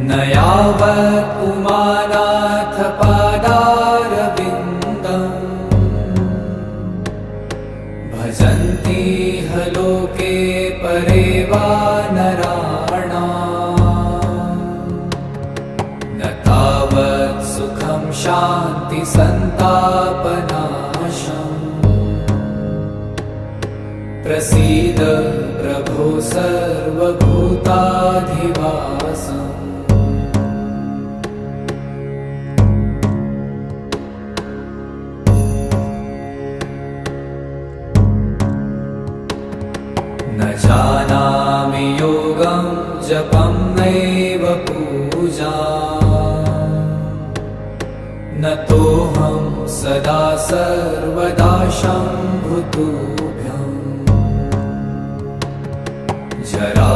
न यावत् पुमानाथ पादारविन्दम् भजन्ति ह लोके परे वा नराणाम् न तावत् सुखं शान्ति सन्तापनाशम् प्रसीद प्रभो सर्वभूताधिवासम् न जानामि योगं जपं नैव पूजा न तोऽहं सदा सर्वदा शम्भुतुभ्यं जरा